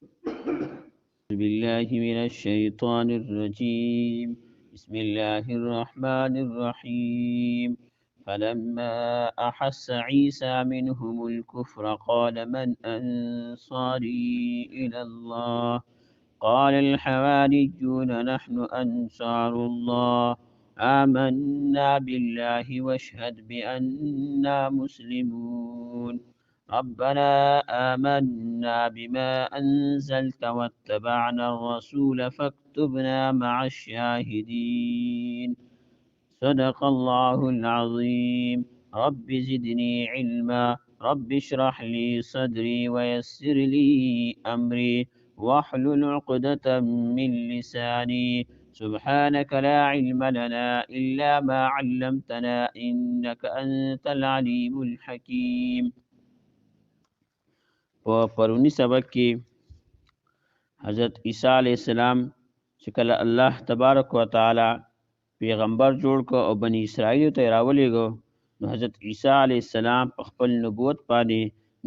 بالله من الشيطان الرجيم. بسم الله الرحمن الرحيم. فلما أحس عيسى منهم الكفر قال من أنصاري إلى الله؟ قال الحواريون نحن أنصار الله، آمنا بالله واشهد بأننا مسلمون. ربنا آمنا بما أنزلت واتبعنا الرسول فاكتبنا مع الشاهدين. صدق الله العظيم. رب زدني علما. رب اشرح لي صدري ويسر لي أمري واحلل عقدة من لساني. سبحانك لا علم لنا إلا ما علمتنا إنك أنت العليم الحكيم. په پرونی سبق کې حضرت عیسی علیہ السلام چې کله الله تبارک وتعالی پیغمبر جوړ کو او بنی اسرائیل ته راولېږو، نو حضرت عیسی علیہ السلام په خپل نبوت باندې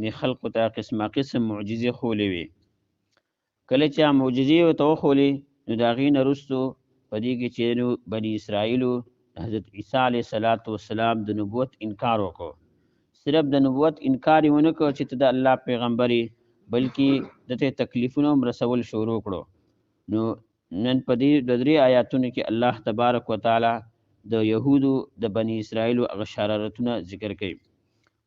د خلقو ته قسمه قسم معجزې خولې وي. کله چې معجزې ورته وښولې، نو د هغې نه وروستو په دې کې چې بني اسرائیلو حضرت عیسی علیه السلام د نبوت انکار وکړو. صرف د نبوت انکار یې ونه کړ چې ته د الله پیغمبر یې، بلکې دته تکلیفونه هم رسول شروع کړو. نو نن په دې د درې آیاتونو کې الله تبارک وتعالی د یهودو د بني اسرائیلو هغه شرارتونه ذکر کوي.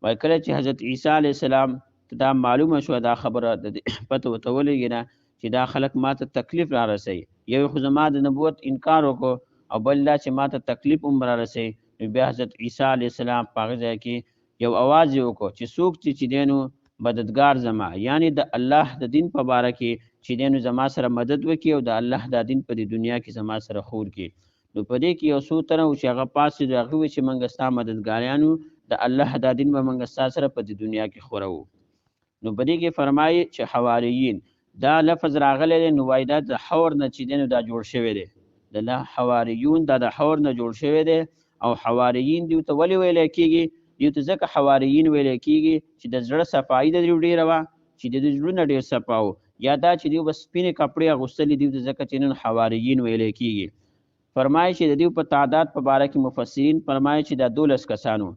وایي کله چې حضرت عیسی علیه السلام ته دا معلومه شوه، دا خبره د پته ورته ولګېده نه چې دا خلک ما ته تکلیف را رسوي، یو خو زما د نبوت انکار وکړو او بل دا چې ما ته تکلیف هم را رسوي. نو بیا حضرت عیسی علیه السلام په هغه ځای کې یو اواز یې وکړو چې څوک چې دی نو مددګار زما، یعنی د الله د دین په باره کې چې دی نو زما سره مدد وکړي او د الله دا دین په دې دنیا کې زما سره خور کړي. نو په دې کې یو څو تنه و چې هغه پاسېدو، هغه وویل چې موږ ستا مددګاریانو، د الله دا دین به موږ ستا سره په دې دنیا کې خورو. نو په دې کې فرمایي چې حواریین دا لفظ راغلی دی، نو وایي دا د حور نه چې دی نو دا جوړ شوی دی. د حواریون دا د حور نه جوړ شوی دی. او حواریین دیو ته ولې ویلی کېږي؟ دیو ته ځکه حواریین ویلی کېږي چې د زړه صفایي د دیو ډېره وه، چې د زړونه ډېر صفا و، یا دا چې دیو به سپینې کپړې اغوستلې، دیو ته ځکه چې نن حواریین ویلی کېږي. فرمایي چې د دیو په تعداد په باره کې مفسرین فرمایي چې دا 12 کسانو،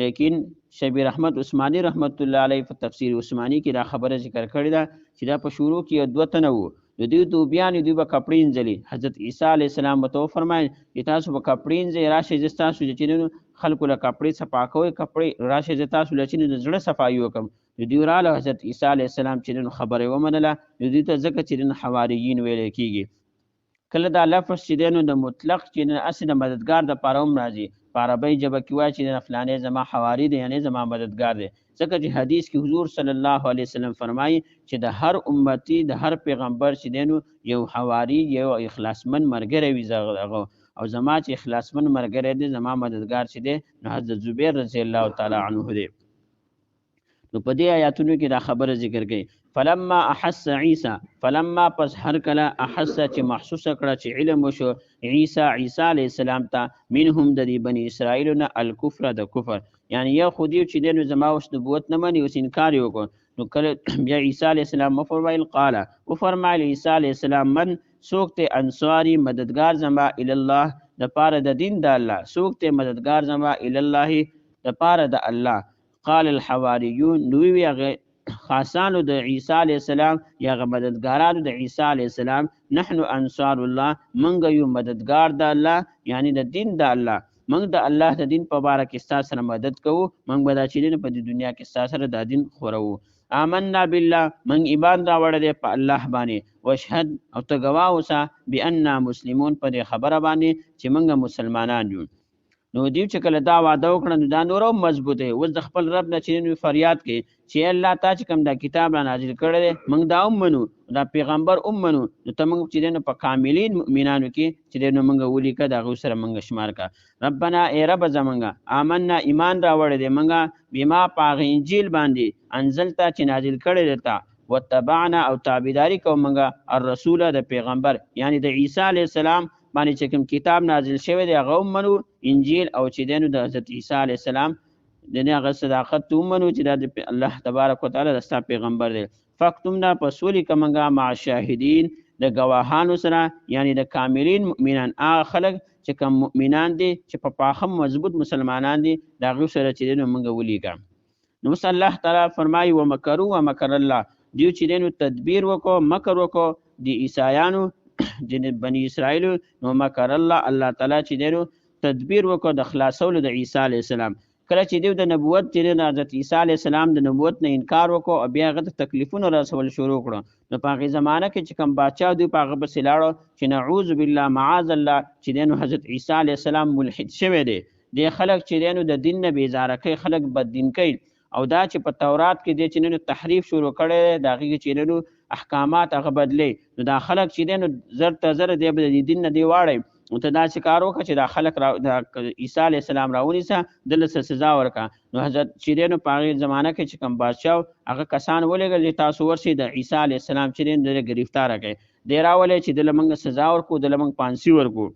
لیکن شبیر احمد عثماني رحمت الله علیه په تفسیر عثماني کې دا خبره ذکر کړې ده چې دا په شروع کې 2 تنه وو، د دوی دوبیانې دوی به کپړې انځلي. حضرت عیسی علیه السلام به ته وفرمایل چې تاسو به کپړې انځئ، راشئ زه ستاسو چې نن خلکو له کپړې صفا کوئ، کپړې راشئ زه تاسو له چې د زړه صفایي وکړم. نو دوی راله حضرت عیسی علیه السلام چې نن خبره یې ومنله، نو دوی ته ځکه چې نن حواریین ویلی کېږي. کله دا لفظ چې دی نو د مطلق چې هسې د مددګار دپاره هم راځي، په عربۍ ژبه کې وایي چې فلانی زما حواري دی، یعنې زما مددګار دی. ځکه چې حدیث کې حضور صلی الله علیه وسلم فرمایي چې د هر امتی د هر پیغمبر چې دی نو یو حواري، یو اخلاصمند ملګری وي هغه، او زما چې اخلاصمند ملګری دی، زما مددګار چې دی نو حضرت زبیر رضی الله تعالی عنه دی. نو په دې آیاتونو کې دا خبره ذکر کوي. فلما احس عیسی، فلما پس هر کله احس چې محسوسه کړه چې علم وشو عیسی علیه السلام ته منهم د دې بني اسرائیلو نه الکفر د کفر، یعنی یو خو دیو چې دی نو زما اوس نبوت نه مني، اوس انکار یې وکړو. نو کله بیا عیسی علیه السلام وفرمایل قال وفرمایل عیسی علیه السلام من څوک ته انصاري مددګار زما الی الله د پاره د دین د الله، څوک ته مددګار زما الی الله د پاره د الله. قال الحواریون نوی هغه خاصانو د عیسی علیه السلام یا هغه مددګارانو د عیسی علیه السلام نحن انصار الله، موږ یو مددګار د الله، یعنی د دین د الله، موږ د الله د دین په باره کې ستا سره مدد کوو، موږ به دا چې دی په دې دنیا کې ستا سره دا دین خورو. آمنا بالله، موږ ایمان راوړی دی په الله باندې، واشهد او ته ګواه اوسه بأننا مسلمون، په دې خبره باندې چې موږ مسلمانان یو. نو دیو چې کله دا وعده وکړه، نو دا نور هم مضبوط دی. اوس د خپل رب نه چې فریاد کوي چې الله تا چې کوم دا کتاب را نازل کړی دی، موږ دا هم منو، دا پیغمبر هم منو، نو ته موږ چې دی نو په کاملین مؤمنانو کې چې دی نو موږ ولیکه، د هغوی سره موږ شمار که. ربنا ای رب زمونږه، آمنا ایمان راوړی دی موږ بما په هغه انجیل باندې انزلته چې نازل کړی دی تا، واتبعنا او تابعداري کوو موږ الرسول د پیغمبر، یعنی د عیسی علیه السلام باندې چې کوم کتاب نازل شوی دی هغه هم منو، انجیل او چې دی نو د حضرت عیسی علیه السلام د نه غ صداقت ومنو چې د الله تبارک وتعالى د ستا پیغمبر دی فاکتمنا پسولی کمنګا مع شاهدین د گواهانو سره یعنی د کاملین مؤمنان هغه خلک چې کوم مؤمنان دي چې په پاخه مضبوط مسلمانان دي دا غو سره چې دینو موږ ولیکم نو صلی الله تعالی فرمایي ومکروا ومکر الله دیو چې دینو تدبیر وکړو مکر وکړو د عیسایانو د بنی اسرائیل نو مکر الله تعالی چې دینو تدبیر وکړو د خلاصولو د عیسی علی السلام کله چې دیو د نبوت چې د حضرت عیسی علی السلام د نبوت نه انکار وکړو او بیا هغه تکلیفونه رسول شروع کړو نو په هغه زمانه کې چې کوم بادشاہ دی په هغه پسې لاړو چې نعوذ بالله معاذ الله چې دینو حضرت عیسی علی السلام ملحد شوی دی د خلک چې دینو د دین نه بیزاره کوي خلک بد دین کوي او دا چې په تورات کې د چینو تحریف شروع کړي دا غي چینو احکامات هغه بدلی نو دا خلک چې دینو زر ته زر دی د دین نه دی واړي نو ته دا چې کار وکړه چې دا خلک د عیسی علیه السلام راونیسه دله څه سزا ورکړه نو حضرت چې دی نو په هغې زمانه کې چې کوم بادشاه هغه کسان ولېږل چې تاسو ورشئ د عیسی علیه السلام چې دی دله ګرفتاره کړئ دی راولئ چې دله موږ سزا ورکړو دله موږ پانسي ورکړو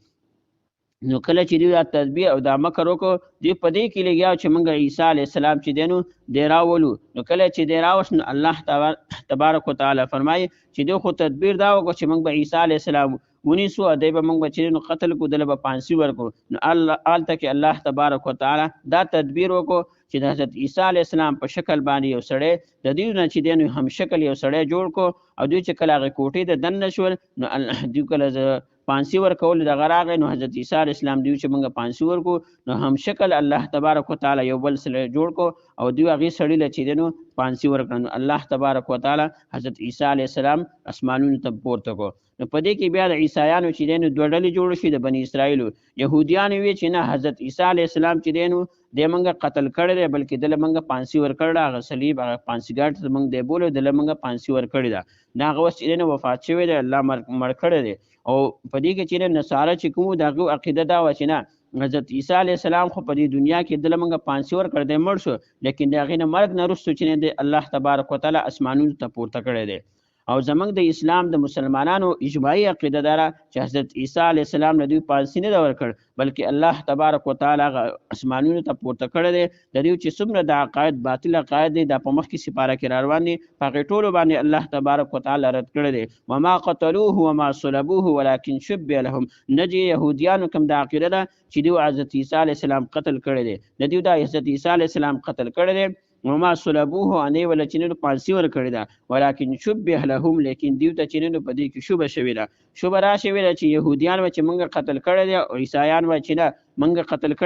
نو کله چې دوی دا تدبیر او دا مکر وکړو دوی په دې کې لګیا چې موږ عیسی علیه السلام چې دی نو دی راولو نو کله چې دی راوست نو الله تبارک وتعالی فرمایي چې دوی خو تدبیر دا وکړو چې موږ به عیسی علیه السلام ونیسو ادی به موږ بچی نو قتل کو دله به پانسی ورکو نو الله آلته کې الله تبارک وتعالی دا تدبیر وکړو چې د حضرت عیسی علیه السلام په شکل باندې یو سړی د دې نه چې دی نو هم شکل یو سړی جوړ کو او دوی چې کله هغه کوټې د دن نشول نو دوی کله پانسی ورکول د غراغ نو حضرت عیسی علیه السلام دوی چې موږ پانسی ورکو نو هم شکل الله تبارک وتعالی یو بل سره جوړ کو او دوی هغه سړی ل چې دینو پانسی ورکړو الله تبارک وتعالی حضرت عیسی علیه السلام اسمانونو ته پورته کو نو په دې کې بیا د عیسایانو چې دینو دوه ډلې جوړ شي د بنی اسرائیل يهوديان وی چې نه حضرت عیسی علیه السلام چې دینو د منګه قتل کړی دی بلکې د منګه پانسی ور کړی هغه صلیب هغه پانسی ګټ منګه دی بوله د منګه پانسی ور کړی دا هغه وس چې دینو وفات شوی دی الله مړ کړی دی او په دې کې چې نصارا چې کوم دغه عقیده دا و چې نه حضرت عیسی علیه السلام خو په دې دنیا کې د منګه پانسی ور کړی دی مړ شو لیکن دا غینه مرګ نه رسو چې د الله تبارک وتعالى اسمانونو ته پورته کړی دی او زمنګ د اسلام د مسلمانانو اجماعي عقیده داره چې حضرت عیسی علیه السلام نه دوی پانسی نه ورکړ بلکې الله تبارک وتعالى اسمانونو ته پورته کړی دی د دوی چې څومره د عقاید باطل عقاید دي د په مخ کې سپاره کې روان دي په ټولو باندې الله تبارک وتعالى رد کړی دی وما قتلوه وما صلبوه ولكن شبه لهم نجي يهوديان کوم د عقیده ده چې دوی حضرت عیسی علیه السلام قتل کړی دی د دوی د حضرت عیسی علیه السلام قتل کړی دی وما صلبوه اني ولا چینو پانسی ور کړی دا ولکن شبه لهم لیکن دیو ته چینو په دې کې شوبه شوی دا شوبه را شوی دا چې يهوديان و چې موږ قتل کړی دي او عیسایان و چې نه موږ قتل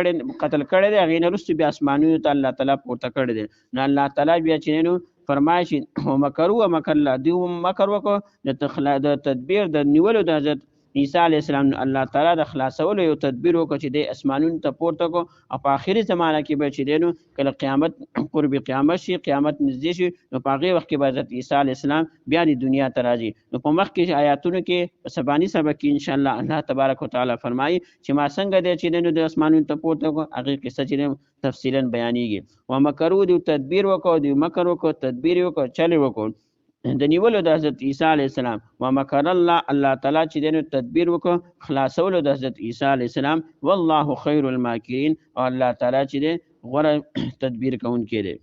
کړی دي هغه نه رسو بیا اسمانونو ته الله تعالی پورته کړی دي نو الله تعالی بیا چینو فرمایي او مکروا مکر الله دیو مکر وکړو د تدبیر د نیولو د حضرت عیسی علیه السلام الله تعالی د خلاصولو یو تدبیر وکړ چې د اسمانونو ته پورته کو او په آخري زمانه کې به چې دینو کله قیامت قرب قیامت شي قیامت نږدې شي نو په هغه وخت کې به حضرت عیسی علیه السلام بیا د دنیا ته راځي نو په مخ کې آیاتونو کې په سبانی سبق کې ان شاء الله الله تبارک وتعالى فرمایي چې ما څنګه د چې دینو د اسمانونو ته پورته کو هغه قصه چې تفصیلا بیانېږي و مکرو د تدبیر وکړو د مکر وکړو تدبیر وکړو چلی وکړو د نیولو د حضرت عیسی علیه السلام و مکر الله تعالی چې دینو تدبیر وکړو خلاصولو د حضرت عیسی علیه السلام والله خیر الماکرین او الله تعالی چې دی غوره تدبیر کوونکی دی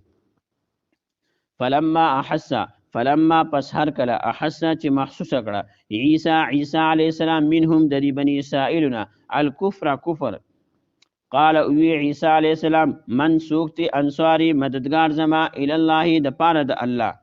فلما پس هر کله احس چې محسوس کړه عیسی علیه السلام منهم د بنی اسرائیلنا الکفر کفر قال وی عیسی علیه السلام من سوکتی انصاری مددگار زما الی الله د پاره د الله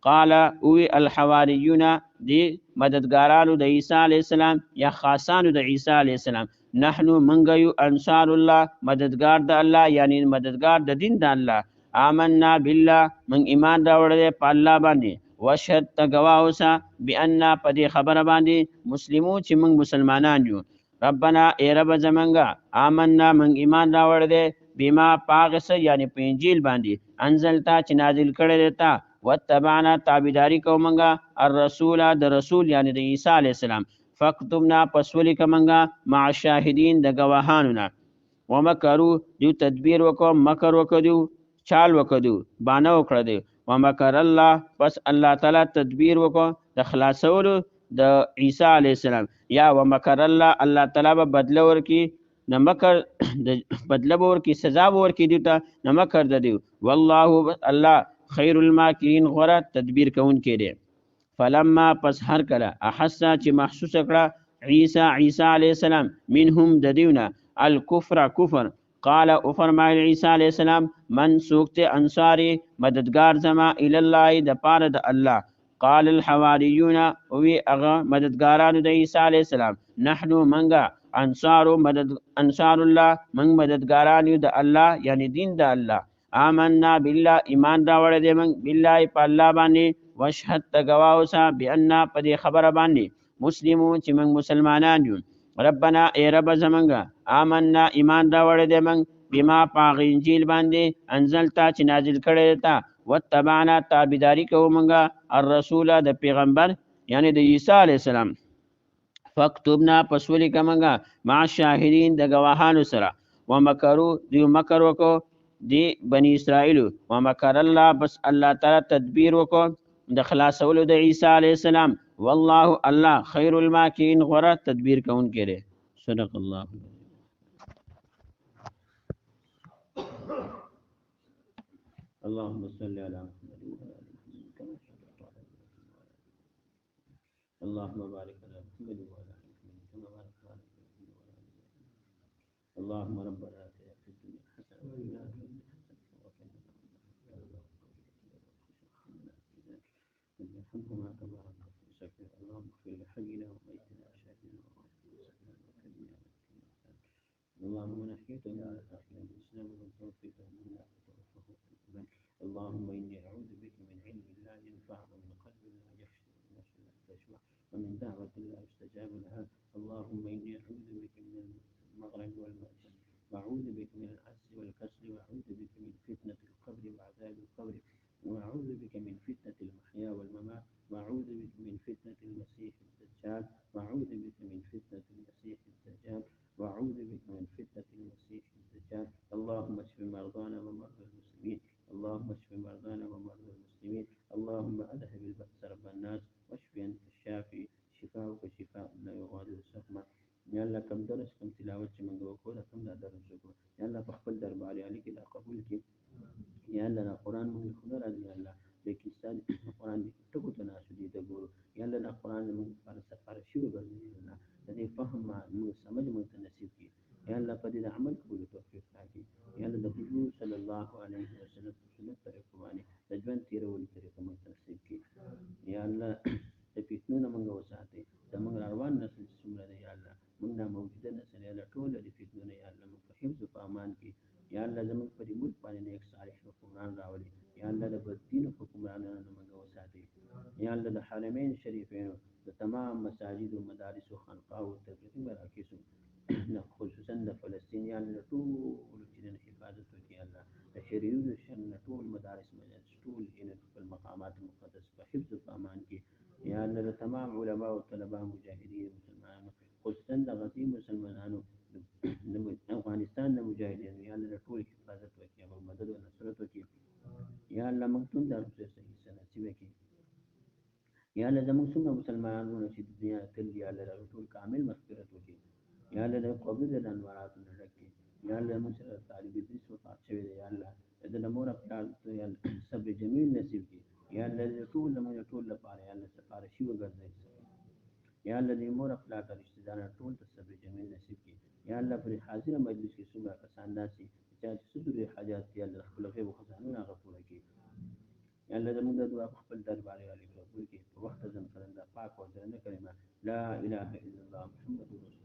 قال اوی الحواریون دی مددگارانو د عیسی علیه السلام یا خاصانو د عیسی علیه السلام نحنو منگیو انصار الله مددگار د الله یعنی مددگار د دین د الله آمنا بالله من ایمان راوړل په الله باندې وشهد تگواه اوسه بأننا په دې خبره باندې مسلمون چې موږ مسلمانان یو ربنا ای رب زمنګا آمنا من ایمان راوړل بما پاغس یعنی په انجیل باندې انزلتا چې نازل کړی تا واتبعنا تابعداري کومنګا الرسول د رسول یعنی د عیسی علی السلام فاكتبنا پسولی کومنګا مع الشاهدین د گواهانو ومکروا دیو تدبیر وکړو مکر وکړو چال وکړو باندې وکړه دی ومکر الله پس الله تعالی تدبیر وکړو د خلاصولو د عیسی علی السلام یا ومکر الله تعالی به بدل ورکی نه مکر د بدله به ورکړي، سزا به ورکړي دوی ته، نه مکر د دوی. والله الله خیر الماکرین غوره تدبیر کوونکی دی. فلما پس هر کله احسا چې محسوس کړه عیسی علیه السلام منهم د دیونه الکفر کفر، قال او فرمایل عیسی علیه السلام من سوکت انصاری مددگار زما الی الله د پاره د الله. قال الحواریون وی اغه مددگارانو د عیسی علیه السلام نحنو منګه انصار الله من مددگاران د الله یعنی دین د الله. آمنا بالله ایمان راوړی دی من بالله په الله باندې، واشهد تگوا اوسه بأننا په دې خبره باندې مسلمون چې موږ مسلمانان یو. ربنا ای رب زمونږه آمنا ایمان راوړی دی موږ بما په انجیل باندې انزلتا چې نازل کړی تا، واتبعنا تابعداري کوو موږ الرسول د پیغمبر یعنی د عیسی علیه السلام. فاکتبنا پس ولیکه موږ مع شاهدین د گواهانو سره. ومکروا دیو مکر وکړو دی بنی اسرائیل، ومکر الله بس الله تعالی تدبیر وکړو د خلاصولو د عیسی علیه السلام. والله الله خیر الماکرین غوره تدبیر کوونکی دی. صدق الله. اللهم صل على محمد وعلى ال محمد كما صليت على ابراهيم. اللهم بارك على محمد وعلى ال محمد كما باركت على ابراهيم وعلى ال ابراهيم. اللهم ربنا اتنا في الدنيا حسنه وفي الاخره حسنه وقنا عذاب النار. يرحمهما كما ربنا صغيرا. اللهم اغفر لحينا وميتنا وشاهدنا وغائبنا وكلنا. اللهم من احييته من الاسلام ومن توفيته منا فتوفه مسلما. اللهم اني اعوذ بك من علم لا ينفع ومن قلب لا يخشى ومن نفس لا تشبع ومن دعوة لا يستجاب لها. اللهم اني اعوذ بك من المغرب والمأثم، واعوذ بك من العجز والكسل، واعوذ بك من فتنة القبر وعذاب القبر، واعوذ بك من فتنة المحيا والممات، واعوذ بك من فتنة المسيح الدجال، واعوذ بك من فتنة المسيح الدجال، واعوذ بك من فتنة المسيح الدجال. اللهم اشف مرضانا ومرضى المسلمين. اللهم اشف مرضانا ومرضى المسلمين. اللهم اذهب البأس رب الناس واشف انت الشافي شفاءك شفاء لا يغادر سقما. یا الله کم درس کم تلاوت چې موږ وکړو کم دا درس وکړو یا الله په خپل دربار علی کې دا قبول کړي. یا الله دا قرآن موږ خبر راځي یا الله لیکن ستاسو قرآن دې ټکو ته ناسو دي ته ګورو یا الله دا قرآن موږ لپاره سفارشي وګرځي یا الله د دې فهم موږ سمجھ موږ ته نصیب کړي یا الله په دې عمل کولو توفیق راکړي یا الله د حضور صلی الله علیه وسلم سنت طریقو باندې د ژوند تیرولو طریقه موږ ته نصیب کړي یا الله د فتنو موږ وساتي زموږ روان نسل چې څومره دی یا الله موږ نه موجوده نسل یا الله ټول د فتنو یا الله موږ په حفظ او امان کې یا الله زموږ په دې ملک باندې نیک صالح حکمران راولي یا الله د بددین حکمرانانو موږ وساتي یا الله د حرمین شریفینو د تمام مساجد او مدارس او خانقاه او تفریحي مراکز خصوصا د فلسطین یا الله ټول چې د حفاظت وکړي الله د شریعت شن ټول مدارس مدارس ټول ان خپل مقامات مقدس په حفظ او امان کې یا الله د تمام علما او طلبه مجاهدین مسلمانانو خصوصا د غزي مسلمانانو د افغانستان د مجاهدینو یا الله ټول حفاظت وکړي او مدد او نصرت وکړي یا الله موږ ټول درته صحیح سنتي وکړي یا الله زموږ څومره مسلمانانو چې د دنیا تل یا الله ټول کامل مغفرت وکړي یا الله د قبر د انواراتو نه ډکړي یا الله موږ سره طالب دې وفات شوی دی یا الله د مور خپل یا صبر جمیل نصیب کړي یا الله ټول موږ ټول لپاره یا الله سفارشي وګرځي یا الله دې مور خپل رشتہ دار ټول ته صبر جمیل نصیب کړي یا الله پر حاضر مجلس کې څومره کسان داسي چې صدور حاجات یا الله خپل غیب خزانه غفور کړي یا الله زموږ د دعا خپل دربار علی قبول کړي په وخت ځم سره د پاک او درنه کلمه لا اله الا الله محمد رسول